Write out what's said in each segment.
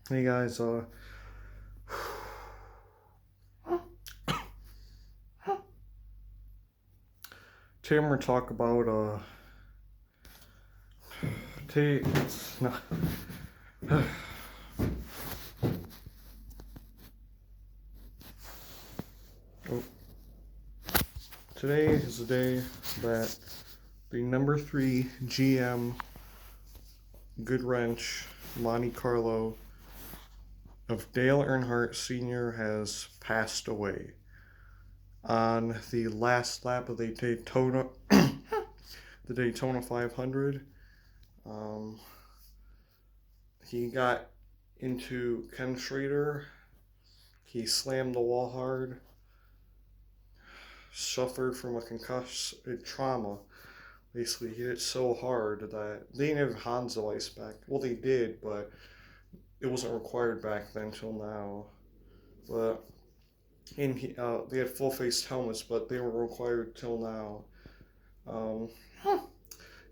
Hey guys, today I'm gonna talk about today it's not oh, today is the day that the number 3 GM Good Wrench Monte Carlo of Dale Earnhardt Sr. has passed away. On the last lap of the Daytona, the Daytona 500, um, he got into Ken Schrader. He slammed the wall hard, suffered from a concussive trauma. Basically, he hit it so hard that they didn't have Hanzo ice back. Well, they did, but it wasn't required back then till now. But they had full face helmets, but they weren't required till now. Um,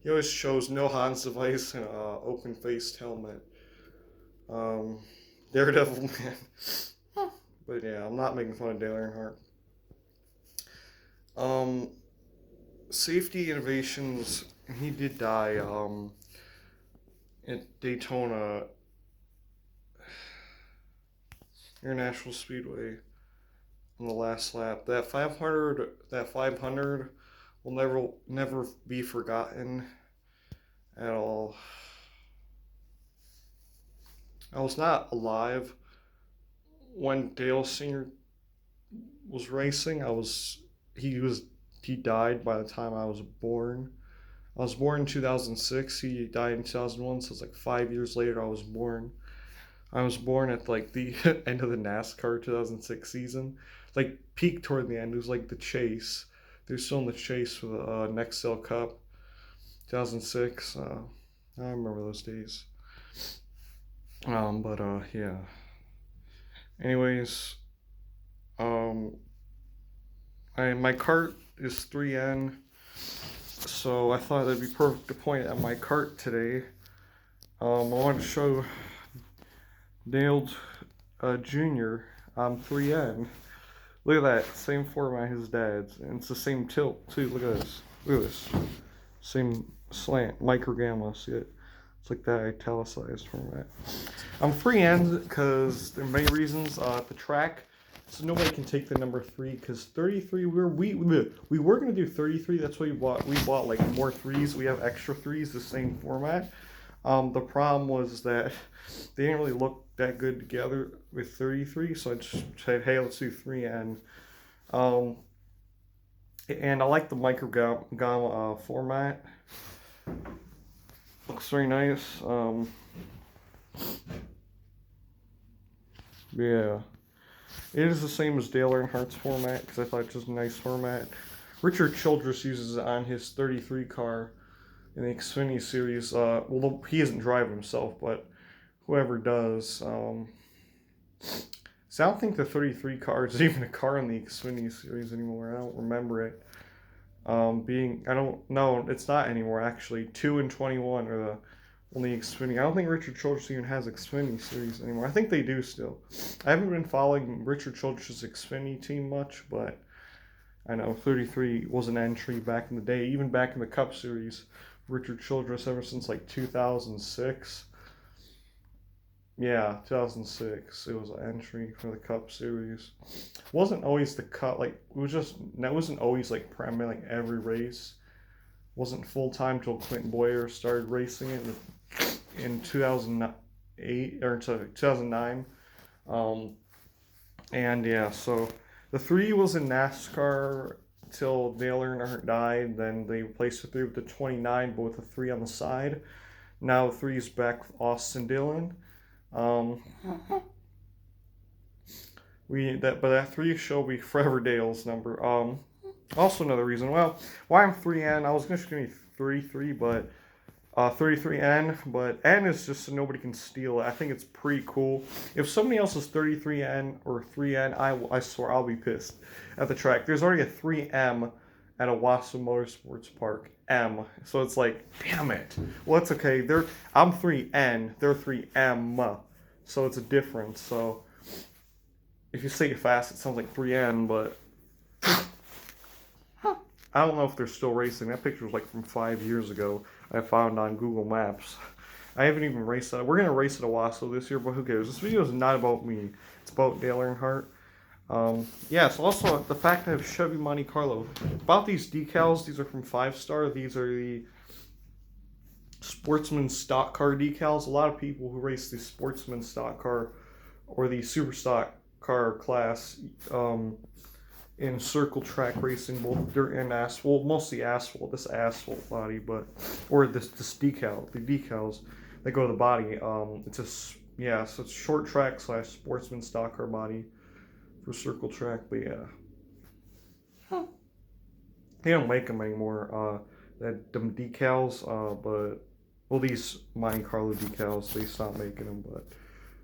he always chose no Hans device and open faced helmet. Um, Daredevil man. But yeah, I'm not making fun of Dale Earnhardt. Um, Safety innovations. He did die. At Daytona International Speedway on the last lap. That 500 will never be forgotten at all. I was not alive when Dale Sr. was racing. He died by the time I was born. I was born in 2006. He died in 2001, so it's like 5 years later I was born. I was born at like the end of the NASCAR 2006 season. Like peak toward the end. It was like the chase. They're still in the chase for the Nextel Cup 2006. I remember those days. But yeah. Anyways, um, my cart is 3N, so I thought it'd be perfect to point at my cart today. I want to show Dale Jr. 3N. Look at that, same format as his dad's, and it's the same tilt too. Look at this. Look at this. Same slant, micro gamma. See it? It's like that italicized format. I'm 3N because there are many reasons. At the track, so nobody can take the number 3 because 33. We were gonna do 33. That's why we bought. We bought like more threes. We have extra threes, the same format. The problem was that they didn't really look that good together with 33, so I just said, hey, let's do 3N. Um, and I like the micro gamma format. Looks very nice. Yeah. It is the same as Dale Earnhardt's format because I thought it was a nice format. Richard Childress uses it on his 33 car in the Xfinity series. Well, he doesn't drive himself, but whoever does. So I don't think the 33 car is even a car in the Xfinity series anymore. I don't remember it. I don't know, it's not anymore actually. 2 and 21 are the only Xfinity. I don't think Richard Childress even has Xfinity series anymore. I think they do still. I haven't been following Richard Childress' Xfinity team much, but I know 33 was an entry back in the day, even back in the Cup Series. Richard Childress ever since like 2006. Yeah, 2006. It was an entry for the Cup Series. Wasn't always the cut. Like that wasn't always like primarily like every race. Wasn't full time till Clinton Boyer started racing it in 2008 or 2009. And yeah, so the 3 was in NASCAR till Dale Earnhardt died. Then they replaced the 3 with the 29, but with the 3 on the side. Now the 3 is back with Austin Dillon. But that 3 should be Forever Dale's number. Also another reason. Well, why I'm 3N. I was just gonna be 33, but 33N. But N is just so nobody can steal it. I think it's pretty cool. If somebody else is 33N or 3N, I swear I'll be pissed at the track. There's already a 3M at Owasso Motorsports Park. M. So it's like, damn it. Well, it's okay. I'm 3N. They're 3M. so it's a difference. So if you say it fast, it sounds like 3N, but I don't know if they're still racing. That picture was like from 5 years ago. I found on Google Maps. I haven't even raced that. We're gonna race at Owasso this year, but who cares? This video is not about me. It's about Dale Earnhardt. Yeah, so also the fact that I have Chevy Monte Carlo. About these decals, these are from 5 Star. These are the Sportsman stock car decals. A lot of people who race the Sportsman stock car or the Super stock car class in circle track racing, both dirt and asphalt, mostly asphalt, this asphalt body, but, or this decal, the decals that go to the body. It's a, yeah, so it's short track / sportsman stock car body for circle track, but yeah. They don't make them anymore, them decals, but, well, these Monte Carlo decals, they stopped making them, but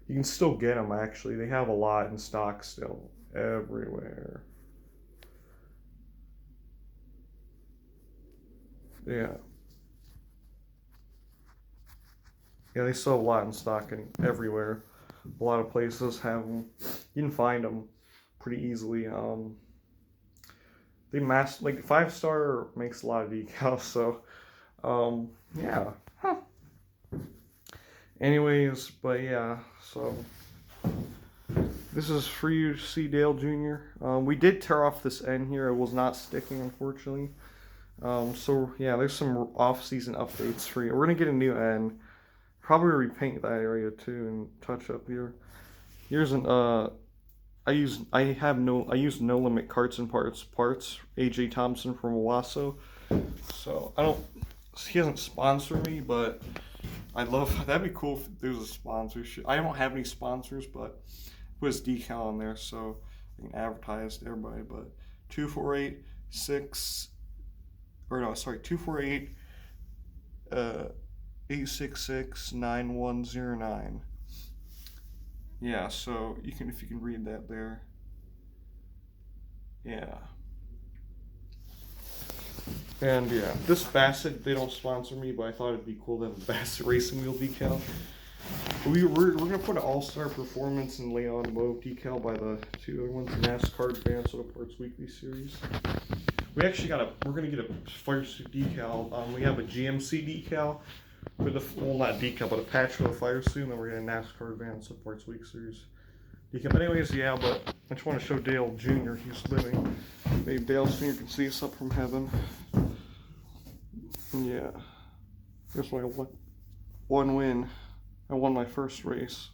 you can still get them, actually. They have a lot in stock still, everywhere. Yeah. Yeah, they sell a lot in stock and everywhere. A lot of places have them. You can find them pretty easily. They like 5 Star makes a lot of decals, so yeah. Huh. Anyways, but yeah, so this is for you, C. Dale Jr. We did tear off this end here. It was not sticking, unfortunately. So yeah, there's some off-season updates for you. We're gonna get a new end. Probably repaint that area too and touch up here. Here's an I use no limit carts and parts. AJ Thompson from Owasso. So he doesn't sponsor me, but that'd be cool if there was a sponsorship. I don't have any sponsors, but put his decal on there so I can advertise to everybody. But 248 866-9109. Yeah, so if you can read that there. Yeah. And yeah, this Bassett, they don't sponsor me, but I thought it'd be cool to have a Bassett Racing Wheel decal. We're gonna put an All-Star Performance and Lay Automotive decal by the two other ones, NASCAR Advanced Auto Parts Weekly Series. We're gonna get a fire suit decal. We have a GMC decal for not decal, but a patch for the fire suit, and then we're getting a NASCAR Advanced Auto Parts Week Series decal. But anyways, yeah, but I just want to show Dale Jr. He's living. Maybe Dale Sr. can see us up from heaven. Yeah. Here's my one win. I won my first race.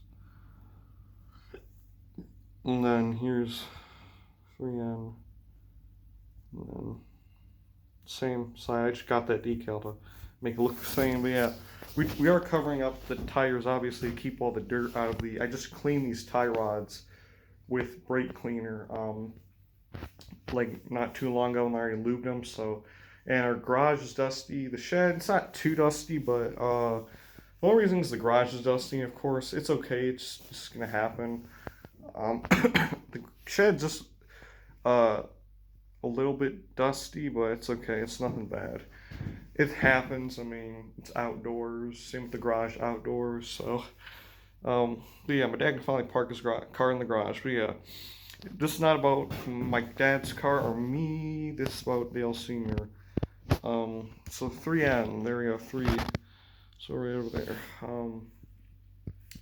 And then here's 3N. And then same side. I just got that decal to make it look the same. But yeah, we are covering up the tires, obviously, to keep all the dirt out of I just cleaned these tie rods with brake cleaner. Like not too long ago, and I already lubed them. So, and our garage is dusty. The shed, it's not too dusty, but the only reason is the garage is dusty. Of course, it's okay. It's just gonna happen. The shed just a little bit dusty, but it's okay. It's nothing bad. It happens. I mean, it's outdoors. Same with the garage, outdoors. So, but yeah, my dad can finally park his car in the garage. But yeah. This is not about my dad's car or me. This is about Dale Sr. So 3N. There we go. 3. So right over there.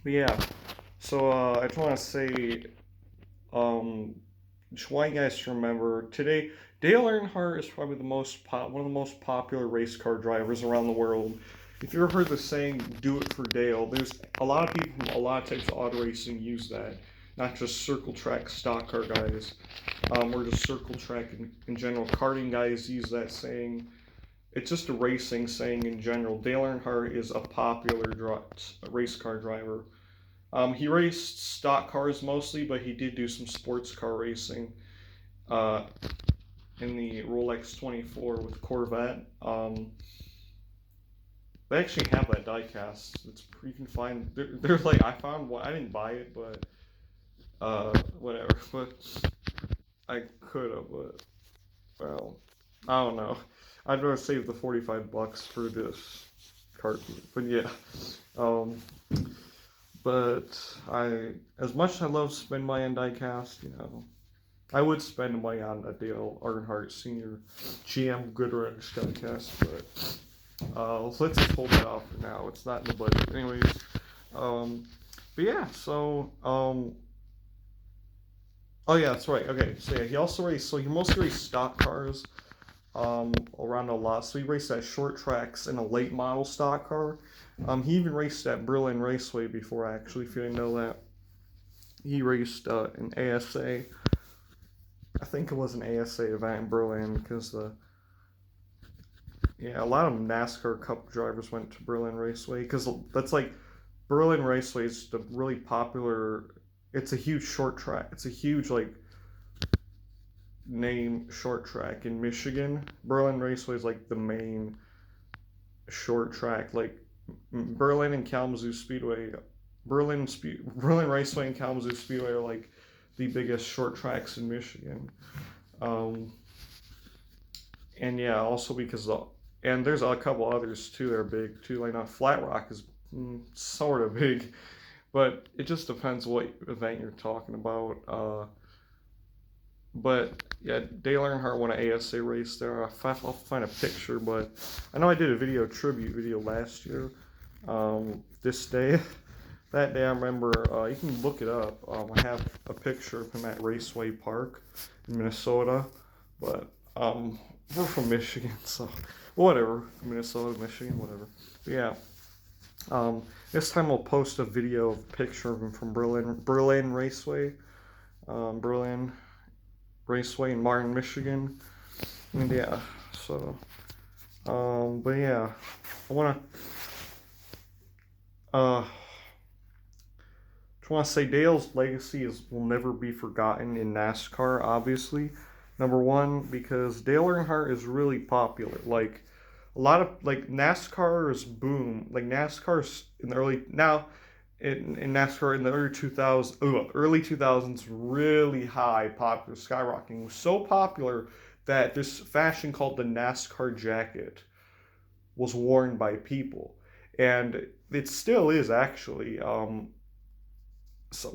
But yeah. So I just want to say, just want you guys to remember today, Dale Earnhardt is probably one of the most popular race car drivers around the world. If you ever heard the saying, "Do it for Dale," there's a lot of people from a lot of types of auto racing use that. Not just circle track stock car guys, or just circle track in general. Karting guys use that saying. It's just a racing saying in general. Dale Earnhardt is a popular race car driver. He raced stock cars mostly, but he did do some sports car racing in the Rolex 24 with Corvette. They actually have that diecast. You can find. They're like, I found one. I didn't buy it, but. Whatever, but I could have, but, well, I don't know. I'd rather save the $45 for this cart, but yeah, But as much as I love spend money on diecast, I would spend money on a Dale Earnhardt Senior GM Goodwrench diecast, let's just hold it off for now. It's not in the budget, anyways. But yeah, so oh yeah, that's right. Okay, so yeah, he also raced. So he mostly raced stock cars, around a lot. So he raced at short tracks in a late model stock car. He even raced at Berlin Raceway before, actually, if you didn't know that. He raced an ASA. I think it was an ASA event in Berlin because a lot of NASCAR Cup drivers went to Berlin Raceway because that's like Berlin Raceway is the really popular. It's a huge short track. It's a huge name short track in Michigan. Berlin Raceway is like the main short track. Like Berlin and Kalamazoo Speedway, Berlin Raceway and Kalamazoo Speedway are like the biggest short tracks in Michigan. And yeah, also because and there's a couple others too that are big too. Like Flat Rock is sort of big, but it just depends what event you're talking about. But yeah, Dale Earnhardt won an ASA race there. I'll find a picture, but I know I did a tribute video last year. This day, that day I remember, you can look it up. I have a picture of him at Raceway Park in Minnesota, but we're from Michigan, so whatever. Minnesota, Michigan, whatever. But yeah. This time we'll post a picture of him from Berlin Raceway. Berlin Raceway in Martin, Michigan. And yeah, so but yeah, I just want to say Dale's legacy will never be forgotten in NASCAR, obviously. Number one, because Dale Earnhardt is really popular. Like a lot of NASCAR's boom. Like NASCAR's in the early now in NASCAR in the early 2000s, really high, popular, skyrocketing. It was so popular that this fashion called the NASCAR jacket was worn by people, and it still is actually. So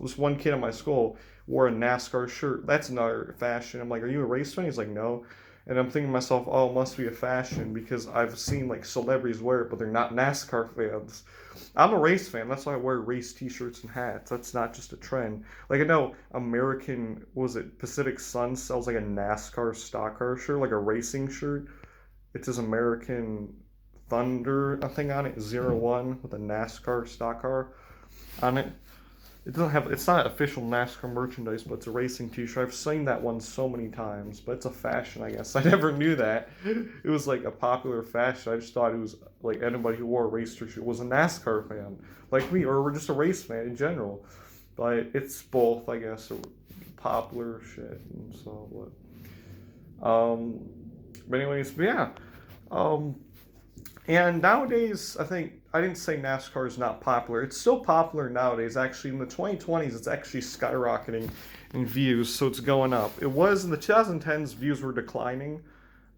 this one kid in my school wore a NASCAR shirt. That's another fashion. I'm like, are you a race fan? He's like, no. And I'm thinking to myself, oh, it must be a fashion because I've seen like celebrities wear it, but they're not NASCAR fans. I'm a race fan. That's why I wear race T-shirts and hats. That's not just a trend. Like I know Pacific Sun sells like a NASCAR stock car shirt, like a racing shirt. It's his American Thunder thing on it, 01 with a NASCAR stock car on it. It's not official NASCAR merchandise, but it's a racing t-shirt. I've seen that one so many times, but it's a fashion, I guess. I never knew that. It was like a popular fashion. I just thought it was like anybody who wore a race t-shirt was a NASCAR fan, like me, or just a race fan in general. But it's both, I guess, popular shit. And so, but anyways, but yeah. And nowadays, I didn't say NASCAR is not popular. It's still popular nowadays. Actually, in the 2020s, it's actually skyrocketing in views, so it's going up. It was in the 2010s, views were declining,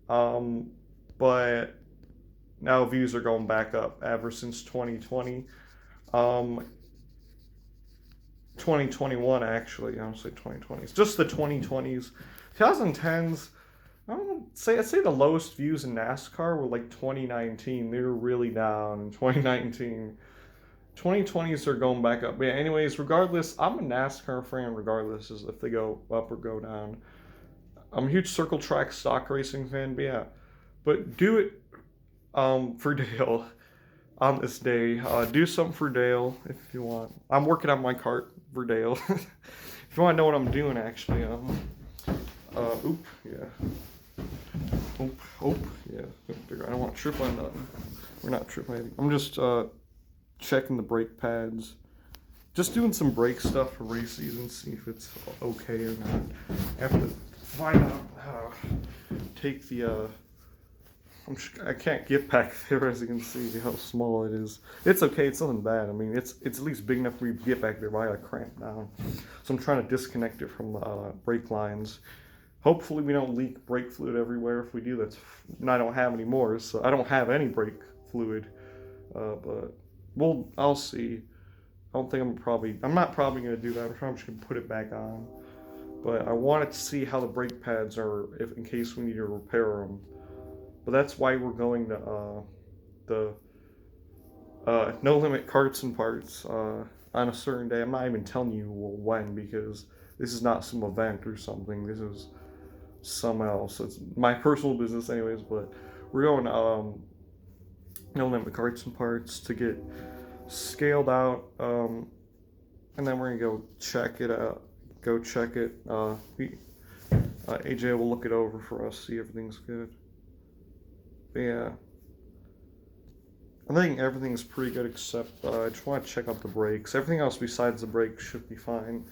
but now views are going back up ever since 2020. 2021, actually. I don't say 2020s. Just the 2020s. 2010s, I'd say the lowest views in NASCAR were like 2019. They were really down in 2019. 2020s are going back up. But yeah, anyways, regardless, I'm a NASCAR fan regardless as if they go up or go down. I'm a huge circle track stock racing fan, but yeah. But do it for Dale on this day. Do something for Dale if you want. I'm working on my cart for Dale. If you want to know what I'm doing, actually, yeah. Yeah. I don't want to trip on nothing. We're not tripping. I'm just checking the brake pads. Just doing some brake stuff for race season, see if it's okay or not. I have to find out how to take the I can't get back there, as you can see how small it is. It's okay, it's nothing bad. I mean, it's at least big enough for me to get back there, but I gotta cramp down. So I'm trying to disconnect it from the brake lines. Hopefully we don't leak brake fluid everywhere. If we do, I don't have any more, so I don't have any brake fluid. But I'll see. I don't think I'm not probably going to do that. I'm probably just going to put it back on. But I wanted to see how the brake pads are, if in case we need to repair them. But that's why we're going to the No Limit Carts and Parts on a certain day. I'm not even telling you when, because this is not some event or something. This is some else. It's my personal business, anyways. But we're going No Limit Carts and Parts to get scaled out, and then we're gonna go check it out. Go check it. AJ will look it over for us, see everything's good. But yeah, I think everything's pretty good except I just want to check out the brakes. Everything else besides the brakes should be fine.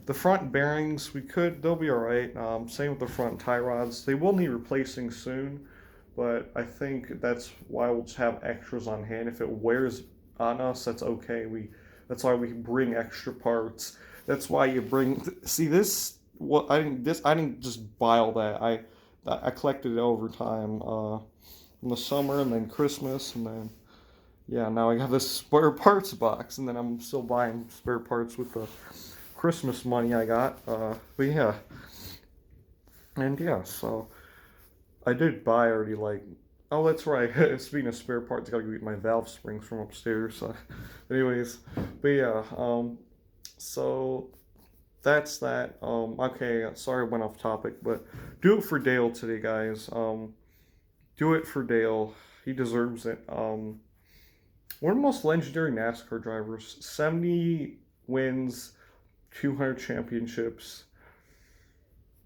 The front bearings, they'll be all right. Same with the front tie rods. They will need replacing soon, but I think that's why we'll just have extras on hand. If it wears on us, that's okay. That's why we bring extra parts. That's why you bring. See this? What I didn't just buy all that. I collected it over time. In the summer and then Christmas and then yeah, now I have this spare parts box, and then I'm still buying spare parts with the Christmas money I got. But yeah, and yeah, so I did buy already. Like, oh, that's right. Speaking of spare parts, I gotta go get my valve springs from upstairs. Anyways, but yeah, so that's that. Okay, sorry I went off topic, but do it for Dale today, guys. Do it for Dale. He deserves it. One of the most legendary NASCAR drivers. 70 wins, 200 championships.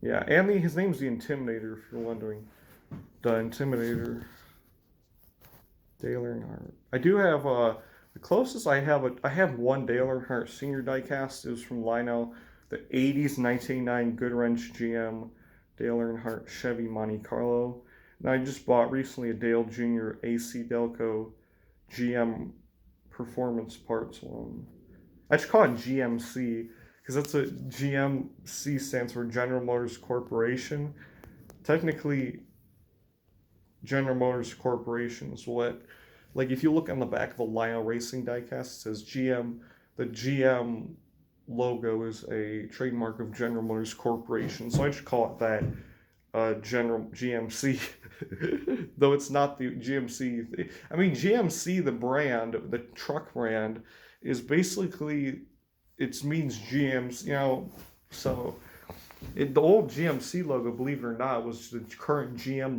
Yeah, and his name's the Intimidator, if you're wondering. The Intimidator. Dale Earnhardt. I do have the closest I have one Dale Earnhardt Senior diecast is from Lionel, the 80s 1989 Goodwrench GM Dale Earnhardt Chevy Monte Carlo. And I just bought recently a Dale Jr. AC Delco GM Performance Parts one. I just call it GMC because that's a GMC stands for General Motors Corporation. Technically, General Motors Corporation is what, like if you look on the back of a Lionel Racing diecast, it says GM. The GM logo is a trademark of General Motors Corporation, so I just call it that. General GMC, though it's not the GMC. I mean, GMC, the brand, the truck brand, is basically it means GMs. So the old GMC logo, believe it or not, was the current GM.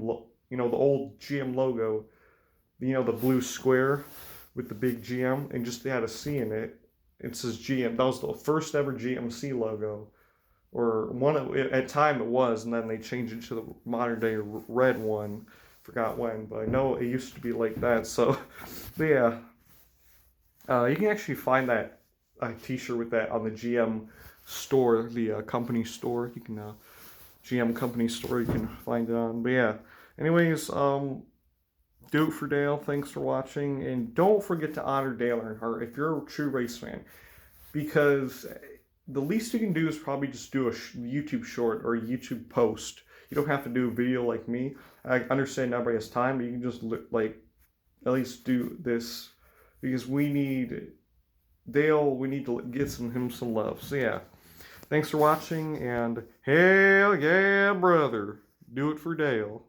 The old GM logo. The blue square with the big GM, and just they had a C in it. It says GM. That was the first ever GMC logo. Or at time it was, and then they changed it to the modern day red one. Forgot when, but I know it used to be like that. So, but yeah, you can actually find that T-shirt with that on the GM store, the company store. You can GM company store. You can find it on. But yeah, anyways, do it for Dale. Thanks for watching, and don't forget to honor Dale Earnhardt if you're a true race fan, because the least you can do is probably just do a YouTube short or a YouTube post. You don't have to do a video like me. I understand everybody has time, but you can just at least do this because we need to get him some love. So yeah, thanks for watching, and hell yeah, brother, do it for Dale.